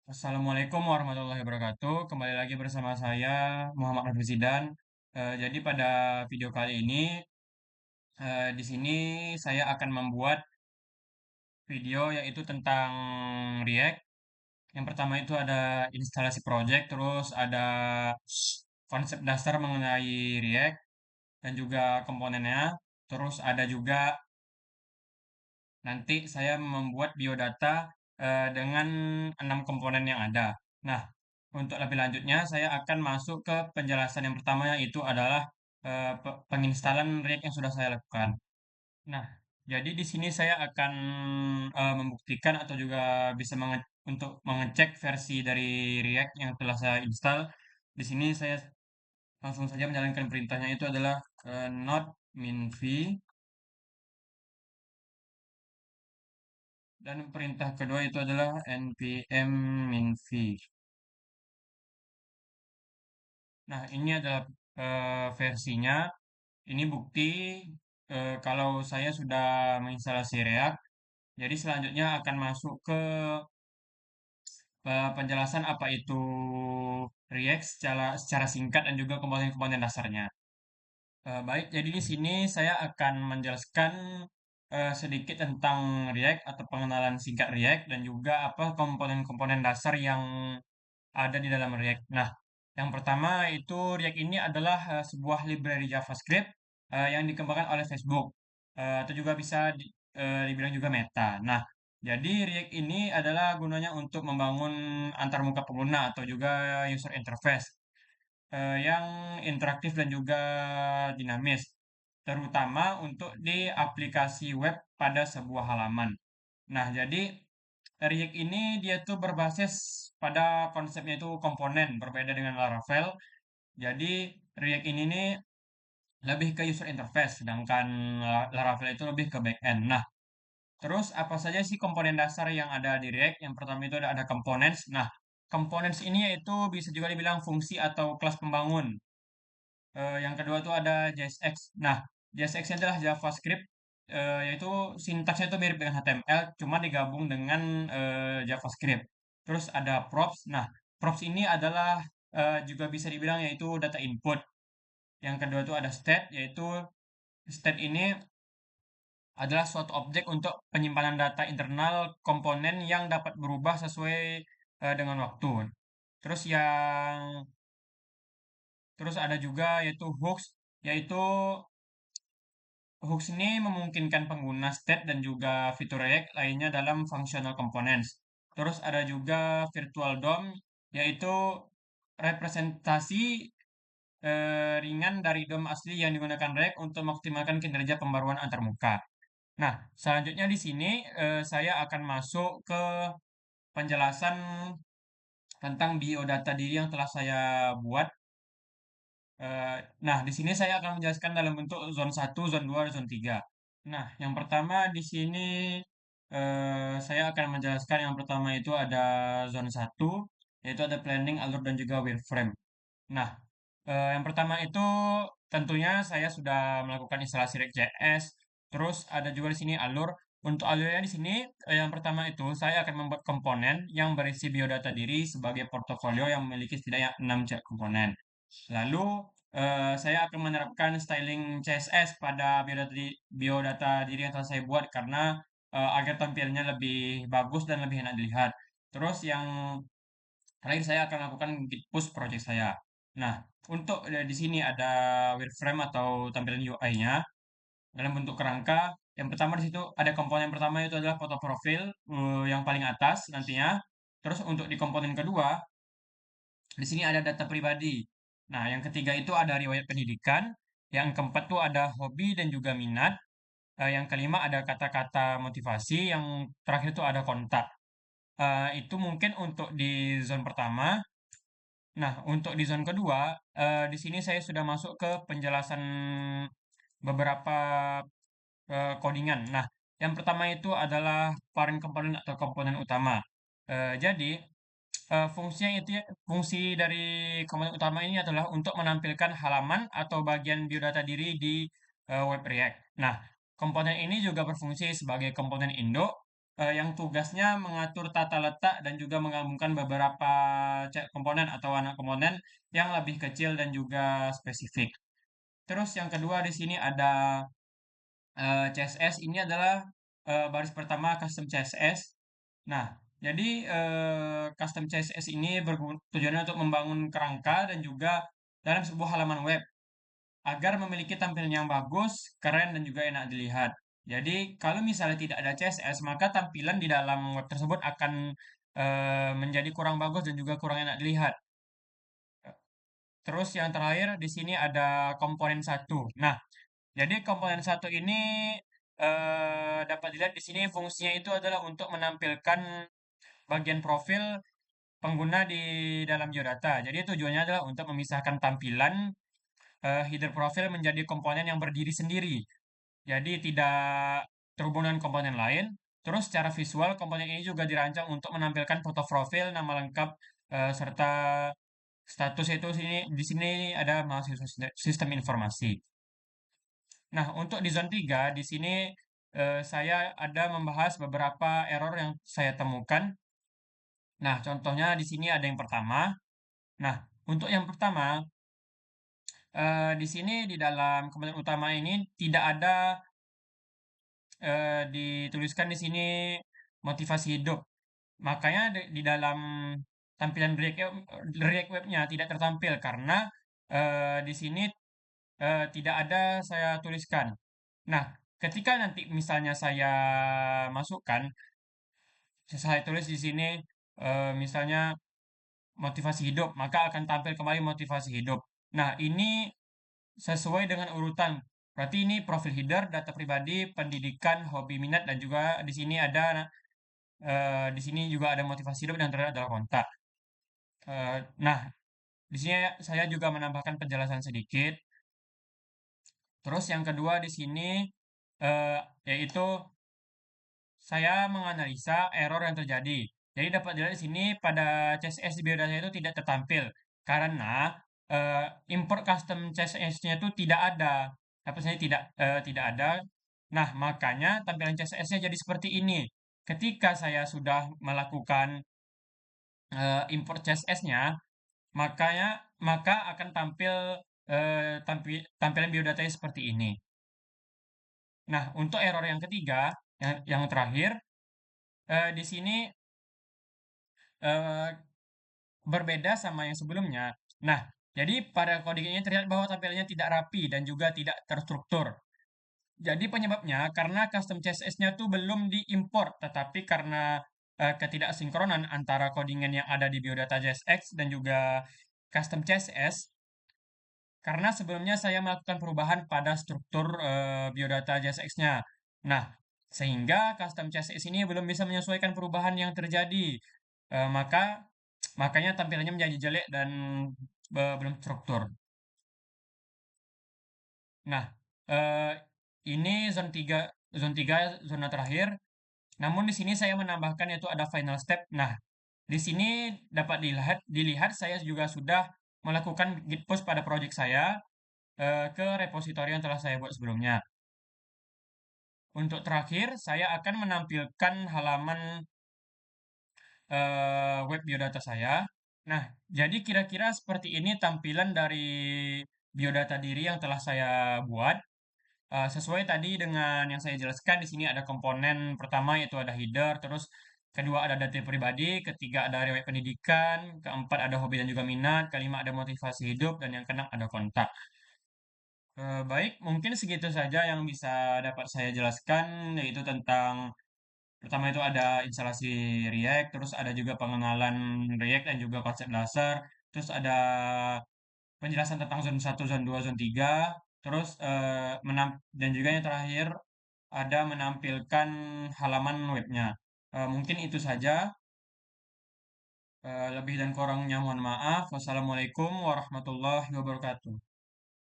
Assalamualaikum warahmatullahi wabarakatuh. Kembali lagi bersama saya Muhammad Nurfi Zidan. Jadi pada video kali ini di sini saya akan membuat video yaitu tentang React. Yang pertama itu ada instalasi project, terus ada konsep dasar mengenai React dan juga komponennya. Terus ada juga nanti saya membuat biodata dengan 6 komponen yang ada. Nah, untuk lebih lanjutnya saya akan masuk ke penjelasan yang pertama yaitu adalah penginstalan React yang sudah saya lakukan. Nah, jadi di sini saya akan membuktikan atau juga bisa untuk mengecek versi dari React yang telah saya install. Di sini saya langsung saja menjalankan perintahnya itu adalah node minv dan perintah kedua itu adalah npm minv. Nah, ini adalah versinya. Ini bukti kalau saya sudah menginstalasi React. Jadi selanjutnya akan masuk ke penjelasan apa itu React secara singkat dan juga komponen-komponen dasarnya. Baik, jadi di sini saya akan menjelaskan sedikit tentang React atau pengenalan singkat React dan juga apa komponen-komponen dasar yang ada di dalam React. Nah, yang pertama itu React ini adalah sebuah library JavaScript yang dikembangkan oleh Facebook atau juga bisa dibilang juga Meta. Nah, jadi React ini adalah gunanya untuk membangun antarmuka pengguna atau juga user interface yang interaktif dan juga dinamis, terutama untuk di aplikasi web pada sebuah halaman. Nah, jadi React ini dia tuh berbasis pada konsepnya itu komponen, berbeda dengan Laravel. Jadi React ini nih lebih ke user interface, sedangkan Laravel itu lebih ke backend. Nah, terus apa saja sih komponen dasar yang ada di React? Yang pertama itu ada components. Nah, components ini yaitu bisa juga dibilang fungsi atau kelas pembangun. Yang kedua itu ada JSX. Nah, JSX ini adalah JavaScript, yaitu sintaksnya itu mirip dengan HTML, cuma digabung dengan JavaScript. Terus ada props. Nah, props ini adalah juga bisa dibilang yaitu data input. Yang kedua itu ada state, yaitu state ini adalah suatu objek untuk penyimpanan data internal komponen yang dapat berubah sesuai dengan waktu. Terus terus ada juga yaitu hooks, yaitu hooks ini memungkinkan pengguna state dan juga fitur React lainnya dalam functional components. Terus ada juga virtual DOM, yaitu representasi ringan dari DOM asli yang digunakan React untuk mengoptimalkan kinerja pembaruan antarmuka. Nah, selanjutnya di sini saya akan masuk ke penjelasan tentang biodata diri yang telah saya buat. Nah, di sini saya akan menjelaskan dalam bentuk zone 1, zone 2, dan zone 3. Nah, yang pertama di sini saya akan menjelaskan yang pertama itu ada zone 1, yaitu ada planning, alur, dan juga wireframe. Nah, yang pertama itu tentunya saya sudah melakukan instalasi React.js, terus ada juga di sini alur. Untuk alurnya di sini, yang pertama itu saya akan membuat komponen yang berisi biodata diri sebagai portofolio yang memiliki setidaknya 6 komponen. Lalu saya akan menerapkan styling CSS pada biodata diri yang telah saya buat karena agar tampilnya lebih bagus dan lebih enak dilihat. Terus yang terakhir saya akan lakukan git push project saya. Nah, untuk di sini ada wireframe atau tampilan UI-nya dalam bentuk kerangka. Yang pertama di situ ada komponen pertama itu adalah foto profil yang paling atas nantinya. Terus untuk di komponen kedua di sini ada data pribadi. Nah, yang ketiga itu ada riwayat pendidikan. Yang keempat tuh ada hobi dan juga minat. Yang kelima ada kata-kata motivasi. Yang terakhir itu ada kontak. Itu mungkin untuk di zone pertama. Nah, untuk di zone kedua, di sini saya sudah masuk ke penjelasan beberapa codingan. Nah, yang pertama itu adalah parent component atau komponen utama. Jadi, fungsinya itu fungsi dari komponen utama ini adalah untuk menampilkan halaman atau bagian biodata diri di web React. Nah, komponen ini juga berfungsi sebagai komponen induk yang tugasnya mengatur tata letak dan juga menggabungkan beberapa komponen atau anak komponen yang lebih kecil dan juga spesifik. Terus yang kedua di sini ada CSS. Ini adalah baris pertama custom CSS. Nah, jadi custom CSS ini tujuannya untuk membangun kerangka dan juga dalam sebuah halaman web agar memiliki tampilan yang bagus, keren, dan juga enak dilihat. Jadi, kalau misalnya tidak ada CSS, maka tampilan di dalam web tersebut akan menjadi kurang bagus dan juga kurang enak dilihat. Terus yang terakhir di sini ada komponen satu. Nah, jadi komponen satu ini dapat dilihat di sini fungsinya itu adalah untuk menampilkan bagian profil pengguna di dalam biodata. Jadi tujuannya adalah untuk memisahkan tampilan header profil menjadi komponen yang berdiri sendiri. Jadi tidak terhubung dengan komponen lain. Terus secara visual komponen ini juga dirancang untuk menampilkan foto profil, nama lengkap, serta status itu di sini ada mahasiswa sistem informasi. Nah, untuk di zona 3 di sini saya ada membahas beberapa error yang saya temukan. Nah, contohnya di sini ada yang pertama. Nah, untuk yang pertama, di sini di dalam komponen utama ini tidak ada dituliskan di sini motivasi hidup. Makanya di dalam tampilan React Web-nya tidak tertampil karena di sini tidak ada saya tuliskan. Nah, ketika nanti misalnya saya masukkan, saya tulis di sini misalnya motivasi hidup, maka akan tampil kembali motivasi hidup. Nah, ini sesuai dengan urutan. Berarti ini profil header, data pribadi, pendidikan, hobi, minat, dan juga di sini ada di sini juga ada motivasi hidup dan terakhir adalah kontak. Nah, di sini saya juga menambahkan penjelasan sedikit. Terus yang kedua di sini eh, yaitu saya menganalisa error yang terjadi. Jadi dapat dilihat di sini pada CSS di biodata itu tidak tertampil karena import custom CSS-nya itu tidak ada. Apa saya tidak ada. Nah, makanya tampilan CSS-nya jadi seperti ini. Ketika saya sudah melakukan import CSS-nya, maka akan tampil tampilan biodatanya seperti ini. Nah, untuk error yang ketiga, yang terakhir, di sini eh, berbeda sama yang sebelumnya. Nah, jadi pada coding ini terlihat bahwa tampilannya tidak rapi dan juga tidak terstruktur. Jadi penyebabnya karena custom CSS-nya tuh belum diimport, tetapi karena ketidaksinkronan antara codingan yang ada di biodata JSX dan juga custom CSS, karena sebelumnya saya melakukan perubahan pada struktur biodata JSX-nya. Nah, sehingga custom CSS ini belum bisa menyesuaikan perubahan yang terjadi. Makanya tampilannya menjadi jelek dan belum struktur. Nah, eh, ini zona 3 zona terakhir. Namun di sini saya menambahkan yaitu ada final step. Nah, di sini dapat dilihat saya juga sudah melakukan git push pada project saya ke repositori yang telah saya buat sebelumnya. Untuk terakhir, saya akan menampilkan halaman web biodata saya. Nah, jadi kira-kira seperti ini tampilan dari biodata diri yang telah saya buat. Sesuai tadi dengan yang saya jelaskan, di sini ada komponen pertama yaitu ada header, terus kedua ada data pribadi, ketiga ada riwayat pendidikan, keempat ada hobi dan juga minat, kelima ada motivasi hidup, dan yang keenam ada kontak. Baik, mungkin segitu saja yang bisa dapat saya jelaskan, yaitu tentang pertama itu ada instalasi React, terus ada juga pengenalan React dan juga konsep dasar, terus ada penjelasan tentang zona 1, zona 2, zona 3, terus dan juga yang terakhir ada menampilkan halaman webnya. Mungkin itu saja. Lebih dan kurangnya mohon maaf. Wassalamualaikum warahmatullahi wabarakatuh.